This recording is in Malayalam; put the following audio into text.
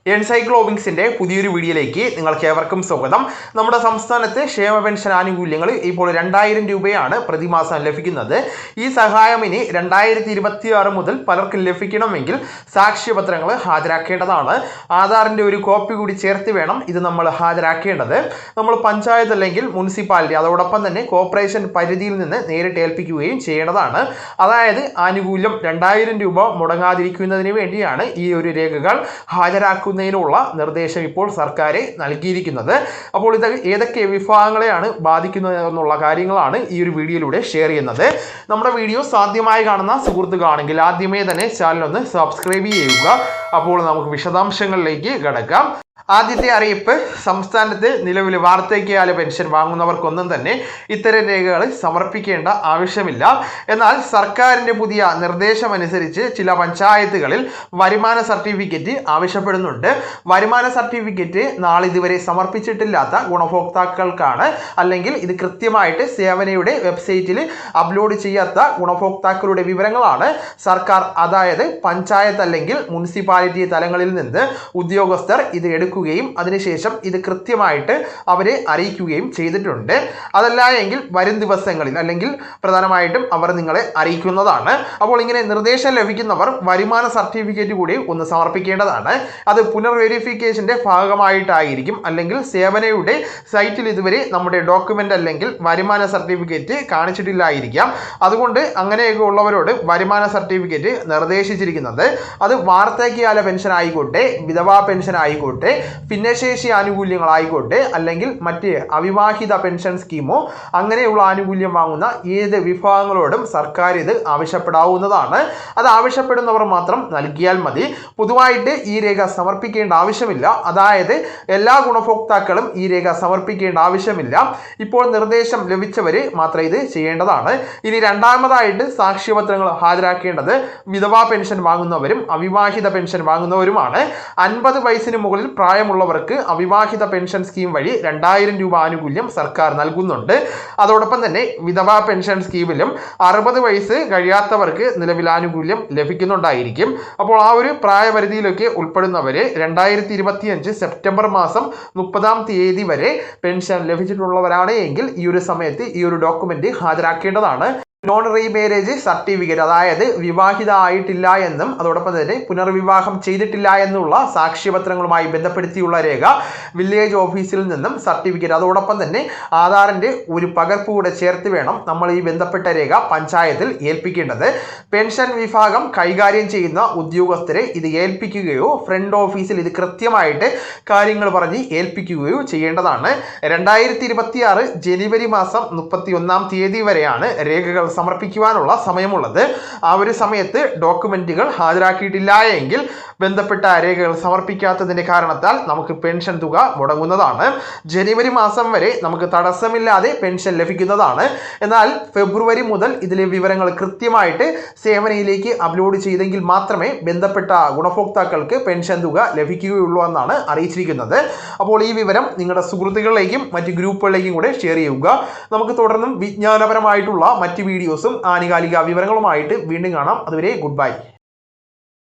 എൻസൈക്ലോവിങ്സിന്റെ പുതിയൊരു വീഡിയോയിലേക്ക് നിങ്ങൾക്ക് ഏവർക്കും സ്വാഗതം. നമ്മുടെ സംസ്ഥാനത്ത് ക്ഷേമ പെൻഷൻ ആനുകൂല്യങ്ങൾ ഇപ്പോൾ 2000 രൂപയാണ് പ്രതിമാസം ലഭിക്കുന്നത്. ഈ സഹായം ഇനി 2026 മുതൽ പലർക്കും ലഭിക്കണമെങ്കിൽ സാക്ഷ്യപത്രങ്ങൾ ഹാജരാക്കേണ്ടതാണ്. ആധാറിന്റെ ഒരു കോപ്പി കൂടി ചേർത്ത് വേണം ഇത് നമ്മൾ ഹാജരാക്കേണ്ടത്. നമ്മൾ പഞ്ചായത്ത് അല്ലെങ്കിൽ മുനിസിപ്പാലിറ്റി അതോടൊപ്പം തന്നെ കോർപ്പറേഷൻ പരിധിയിൽ നിന്ന് നേരിട്ട് ഏൽപ്പിക്കുകയും ചെയ്യേണ്ടതാണ്. അതായത് ആനുകൂല്യം 2000 രൂപ മുടങ്ങാതിരിക്കുന്നതിന് വേണ്ടിയാണ് ഈ ഒരു രേഖകൾ ഹാജരാക്കുന്നത് ുള്ള നിർദ്ദേശം ഇപ്പോൾ സർക്കാർ നൽകിയിരിക്കുന്നത്. അപ്പോൾ ഇത് ഏതൊക്കെ വിഭാഗങ്ങളെയാണ് ബാധിക്കുന്നത് എന്നുള്ള കാര്യങ്ങളാണ് ഈ ഒരു വീഡിയോയിലൂടെ ഷെയർ ചെയ്യുന്നത്. നമ്മുടെ വീഡിയോ സാധ്യമായി കാണുന്ന സുഹൃത്തുക്കളാണെങ്കിൽ ആദ്യമേ തന്നെ ചാനൽ ഒന്ന് സബ്സ്ക്രൈബ് ചെയ്യുക. അപ്പോൾ നമുക്ക് വിശദാംശങ്ങളിലേക്ക് കടക്കാം. ആദ്യത്തെ അറിയിപ്പ്, സംസ്ഥാനത്ത് നിലവിൽ വാർദ്ധക്യകാല പെൻഷൻ വാങ്ങുന്നവർക്കൊന്നും തന്നെ ഇത്തരം രേഖകൾ സമർപ്പിക്കേണ്ട ആവശ്യമില്ല. എന്നാൽ സർക്കാരിൻ്റെ പുതിയ നിർദ്ദേശമനുസരിച്ച് ചില പഞ്ചായത്തുകളിൽ വരുമാന സർട്ടിഫിക്കറ്റ് ആവശ്യപ്പെടുന്നുണ്ട്. വരുമാന സർട്ടിഫിക്കറ്റ് നാളിതുവരെ സമർപ്പിച്ചിട്ടില്ലാത്ത ഗുണഭോക്താക്കൾക്കാണ്, അല്ലെങ്കിൽ ഇത് കൃത്യമായിട്ട് സേവനയുടെ വെബ്സൈറ്റിൽ അപ്ലോഡ് ചെയ്യാത്ത ഗുണഭോക്താക്കളുടെ വിവരങ്ങളാണ് സർക്കാർ, അതായത് പഞ്ചായത്ത് അല്ലെങ്കിൽ മുനിസിപ്പാലിറ്റി തലങ്ങളിൽ നിന്ന് ഉദ്യോഗസ്ഥർ ഇത് എടുക്കുകയും അതിനുശേഷം ഇത് കൃത്യമായിട്ട് അവരെ അറിയിക്കുകയും ചെയ്തിട്ടുണ്ട്. അതല്ല എങ്കിൽ വരും ദിവസങ്ങളിൽ അല്ലെങ്കിൽ പ്രധാനമായിട്ടും അവർ നിങ്ങളെ അറിയിക്കുന്നതാണ്. അപ്പോൾ ഇങ്ങനെ നിർദ്ദേശം ലഭിക്കുന്നവർ വരുമാന സർട്ടിഫിക്കറ്റ് കൂടി ഒന്ന് സമർപ്പിക്കേണ്ടതാണ്. അത് പുനർവെരിഫിക്കേഷന്റെ ഭാഗമായിട്ടായിരിക്കും, അല്ലെങ്കിൽ സേവനയുടെ സൈറ്റിൽ ഇതുവരെ നമ്മുടെ ഡോക്യുമെന്റ് അല്ലെങ്കിൽ വരുമാന സർട്ടിഫിക്കറ്റ് കാണിച്ചിട്ടില്ലായിരിക്കാം. അതുകൊണ്ട് അങ്ങനെയൊക്കെ ഉള്ളവരോട് വരുമാന സർട്ടിഫിക്കറ്റ് നിർദ്ദേശിച്ചിരിക്കുന്നത് അത് വാർദ്ധക്യകാല പെൻഷൻ ആയിക്കോട്ടെ, വിധവാ പെൻഷൻ ആയിക്കോട്ടെ, ഭിന്നശേഷി ആനുകൂല്യങ്ങളായിക്കോട്ടെ, അല്ലെങ്കിൽ മറ്റ് അവിവാഹിത പെൻഷൻ സ്കീമോ അങ്ങനെയുള്ള ആനുകൂല്യം വാങ്ങുന്ന ഏത് വിഭാഗങ്ങളോടും സർക്കാർ ഇത് ആവശ്യപ്പെടാവുന്നതാണ്. അത് ആവശ്യപ്പെടുന്നവർ മാത്രം നൽകിയാൽ മതി. പൊതുവായിട്ട് ഈ രേഖ സമർപ്പിക്കേണ്ട ആവശ്യമില്ല. അതായത് എല്ലാ ഗുണഭോക്താക്കളും ഈ രേഖ സമർപ്പിക്കേണ്ട ആവശ്യമില്ല. ഇപ്പോൾ നിർദ്ദേശം ലഭിച്ചവർ മാത്രം ഇത് ചെയ്യേണ്ടതാണ്. ഇനി രണ്ടാമതായിട്ട് സാക്ഷ്യപത്രങ്ങൾ ഹാജരാക്കേണ്ടത് വിധവാ പെൻഷൻ വാങ്ങുന്നവരും അവിവാഹിത പെൻഷൻ വാങ്ങുന്നവരുമാണ്. 50 വയസ്സിന് മുകളിൽ പ്രായമുള്ളവർക്ക് അവിവാഹിത പെൻഷൻ സ്കീം വഴി 2000 രൂപ ആനുകൂല്യം സർക്കാർ നൽകുന്നുണ്ട്. അതോടൊപ്പം തന്നെ വിധവാ പെൻഷൻ സ്കീമിലും 60 വയസ്സ് കഴിയാത്തവർക്ക് നിലവിൽ ആനുകൂല്യം ലഭിക്കുന്നുണ്ടായിരിക്കും. അപ്പോൾ ആ ഒരു പ്രായപരിധിയിലൊക്കെ ഉൾപ്പെടുന്നവരെ 2025 സെപ്റ്റംബർ മാസം 30-ാം തീയതി വരെ പെൻഷൻ ലഭിച്ചിട്ടുള്ളവരാണ് എങ്കിൽ ഈ ഒരു സമയത്ത് ഈ ഒരു ഡോക്യുമെന്റ് ഹാജരാക്കേണ്ടതാണ്. നോൺ റീമാരേജ് സർട്ടിഫിക്കറ്റ്, അതായത് വിവാഹിത ആയിട്ടില്ല എന്നും അതോടൊപ്പം തന്നെ പുനർവിവാഹം ചെയ്തിട്ടില്ല എന്നുള്ള സാക്ഷ്യപത്രങ്ങളുമായി ബന്ധപ്പെടുത്തിയുള്ള രേഖ വില്ലേജ് ഓഫീസിൽ നിന്നും സർട്ടിഫിക്കറ്റ്, അതോടൊപ്പം തന്നെ ആധാറിൻ്റെ ഒരു പകർപ്പ് കൂടെ ചേർത്ത് വേണം നമ്മൾ ഈ ബന്ധപ്പെട്ട രേഖ പഞ്ചായത്തിൽ ഏൽപ്പിക്കേണ്ടത്. പെൻഷൻ വിഭാഗം കൈകാര്യം ചെയ്യുന്ന ഉദ്യോഗസ്ഥരെ ഇത് ഏൽപ്പിക്കുകയോ ഫ്രണ്ട് ഓഫീസിൽ ഇത് കൃത്യമായിട്ട് കാര്യങ്ങൾ പറഞ്ഞ് ഏൽപ്പിക്കുകയോ ചെയ്യേണ്ടതാണ്. 2026 ജനുവരി മാസം 31-ാം തീയതി വരെയാണ് രേഖകൾ സമർപ്പിക്കുവാനുള്ള സമയമുള്ളത്. ആ ഒരു സമയത്ത് ഡോക്യുമെന്റുകൾ ഹാജരാക്കിയിട്ടില്ല എങ്കിൽ ബന്ധപ്പെട്ട രേഖകൾ സമർപ്പിക്കാത്തതിന്റെ കാരണത്താൽ നമുക്ക് പെൻഷൻ തുക മുടങ്ങുന്നതാണ്. ജനുവരി മാസം വരെ നമുക്ക് തടസ്സമില്ലാതെ പെൻഷൻ ലഭിക്കുന്നതാണ്. എന്നാൽ ഫെബ്രുവരി മുതൽ ഇതിലെ വിവരങ്ങൾ കൃത്യമായിട്ട് സേവനയിലേക്ക് അപ്ലോഡ് ചെയ്തെങ്കിൽ മാത്രമേ ബന്ധപ്പെട്ട ഗുണഭോക്താക്കൾക്ക് പെൻഷൻ തുക ലഭിക്കുകയുള്ളൂ എന്നാണ് അറിയിച്ചിരിക്കുന്നത്. അപ്പോൾ ഈ വിവരം നിങ്ങളുടെ സുഹൃത്തുക്കളിലേക്കും മറ്റ് ഗ്രൂപ്പുകളിലേക്കും കൂടെ ഷെയർ ചെയ്യുക. നമുക്ക് തുടർന്നും വിജ്ഞാനപരമായിട്ടുള്ള മറ്റ് വീഡിയോസും ആനുകാലിക വിവരങ്ങളുമായിട്ട് വീണ്ടും കാണാം. അതുവരെ ഗുഡ് ബൈ.